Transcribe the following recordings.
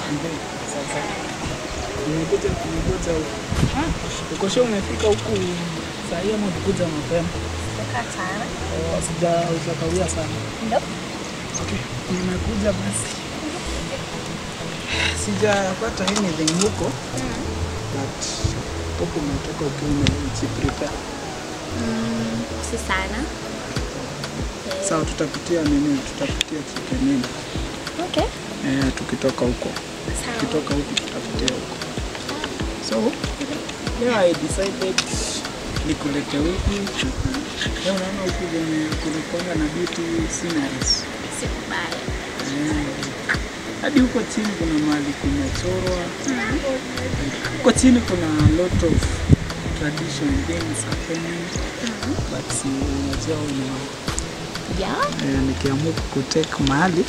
Sasa nimekuja uko sure umefika huku saa hii ama umekuja mapema? Sitakaa sana. Hujakawia sana? Ndio. Okay, nimekuja basi. Sijapata anything huko. But huku umetoka ukiwa umejiprepare. Si sana. Sawa, tutapitia chicken nini? Okay. Tukitoka huko. Sawa. Tukitoka huko tutapitia huko. So, yeah, I decided nikulete huku. Leo unaona huku kulikuwa na beauty sceneries. Sikubaya. Hadi huko chini kuna mahali kumechorwa. Huko chini kuna a lot of tradition things happening. But si unajua Yeah. nikiamua kutake mahali.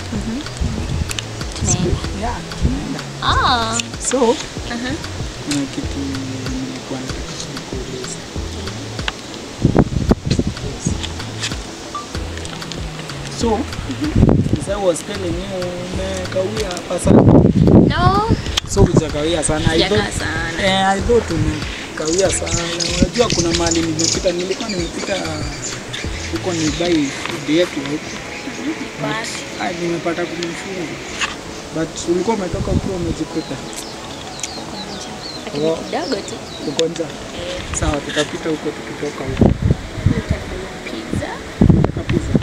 Tunaenda. Yeah, tunaenda. So, kuna kitu nilikuwa nataka kukuuliza. So, as I was telling you, umekawia hapa sana? No. So, hujakawia sana? Sijakaa sana. I thought umekawia sana. Unajua kuna mahali nilikuwa nimepita huko ni buy food yetu huko. Nimepata kumfunga. But ulikuwa umetoka ukiwa umejikuta? Lakini kidogo tu. Uko njaa? Sawa, tutapita huko tukitoka huko. Pizza. Pizza.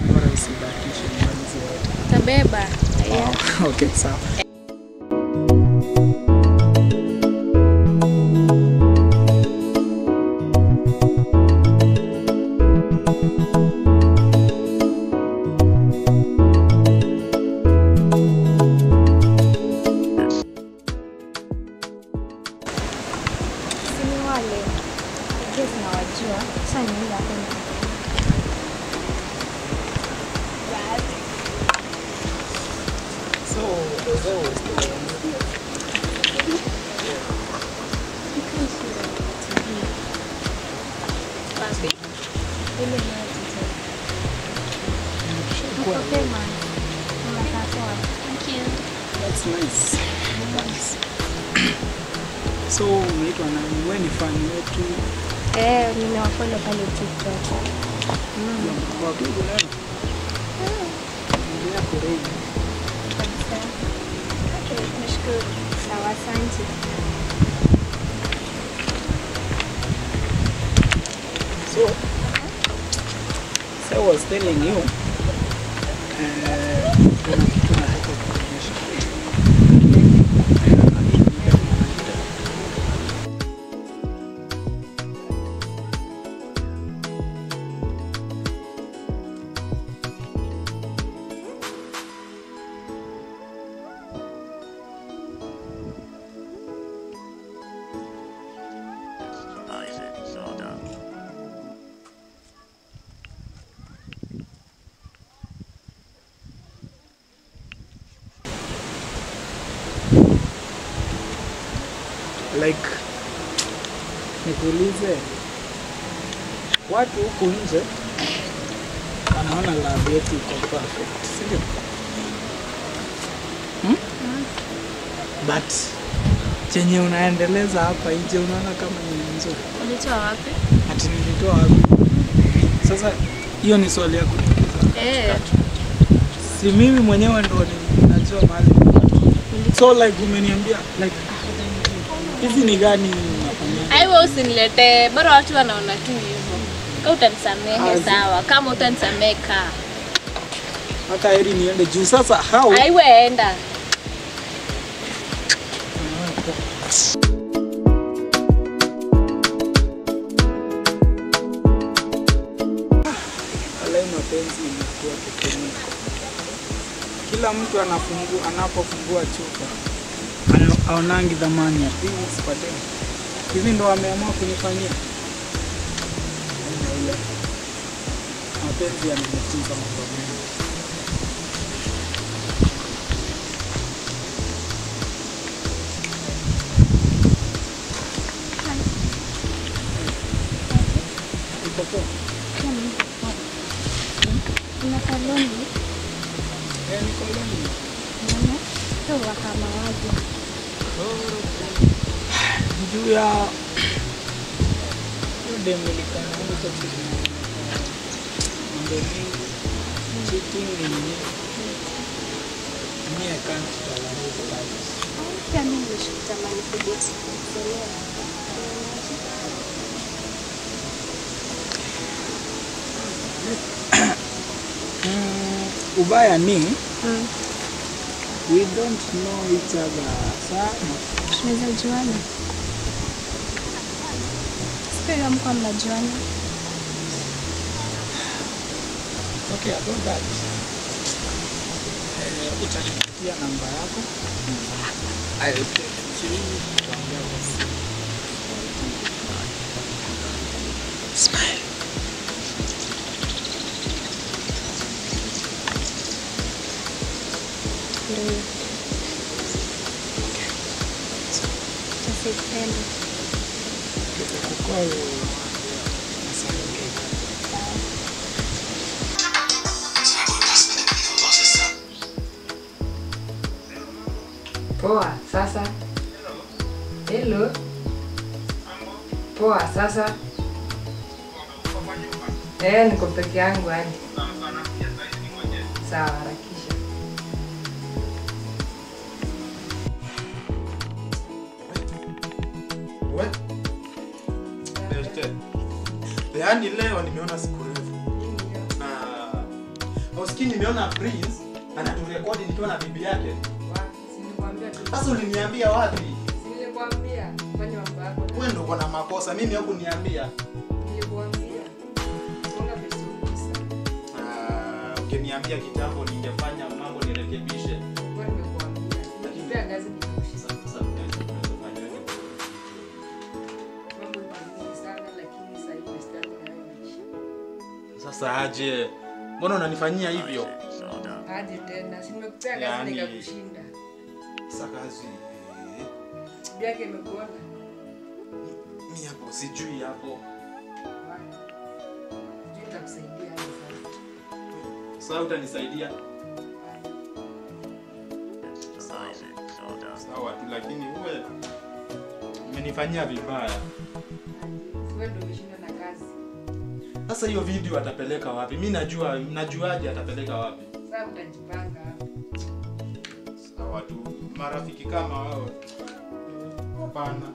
Bora usibakishe malizi yote. Tabeba. Yeah. Okay, sawa. That's nice. So, unaitwa nani? Wewe ni fan wetu? Nimewafollow pale TikTok. Kwa Google leo? Ndio kurudi. Okay, nashukuru. Sawa, asante. So I was telling you, kuna kitu nataka kukuonyesha. Like, nikuulize, watu huku nje wanaona love yetu iko perfect, sivyo? But chenye unaendeleza hapa nje unaona kama ni nzuri. Ulitoa wapi? Ati nilitoa wapi? Sasa hiyo ni swali yako. Si mimi mwenyewe ndo ninajua mahali. So like umeniambia like hizi ni gani unafanya? Aiwe usiniletee, bora watu wanaona tu hivyo. Kama utanisamehe sawa, kama utanisamehe kaa. Hata heri niende juu sasa how? Aiwe enda. Alai mapenzi imekuwa tetemeko. Kila mtu anapofungua chupa aonangi dhamani ya things kwa deni. Hivi ndo wameamua kunifanyia. Mapenzi yamenifunza mambo mengi. Ni koloni. Sio kama waje. Juu ya demelikana huko chini. Mambo mengi. Cheating ni I can't tolerate that. Pia mimi nishitamani kudate. Ubaya ni we don't know each other sana. Tunaweza juana. Sipega mko mnajuana. Okay, about that. Utanipatia namba yako. I will take you tuongea basi. Smile. Ndio. Tasipenda. Kukolo. Poa, sasa. Hello. Poa, sasa. Niko peke yangu yani. Sawa, harakisha. Yaani leo nimeona siku refu. Na Oski nimeona Prince anaturekodi nikiwa na bibi yake. Nilikwambia tu. Sasa uliniambia wapi? Nilikwambia fanya mambo yako. Wewe ndio uko na makosa, mimi hukuniambia. Nilikwambia. Songa vizuri sana. Ungeniambia kitambo ningefanya mambo nirekebishe. Wewe nimekuambia. Nikipea gazi nikushisa. Sasa tunafanya Mambo ni sana lakini sasa hivi stadi haiishi. Sasa aje? Mbona unanifanyia hivyo? Aje tena. Si nimekupea gazi nikakushinda. Sasa kazi. Bibi yake imekuona. Mimi hapo sijui hapo. Nitakusaidia sasa. Sasa utanisaidia? Sawa tu, lakini wewe umenifanyia vibaya. Wewe ndio umeshinda na kazi. Sasa hiyo video atapeleka wapi? Mimi najuaje atapeleka wapi? Sasa utajipanga hapo. Sawa tu, marafiki kama wao. Hapana.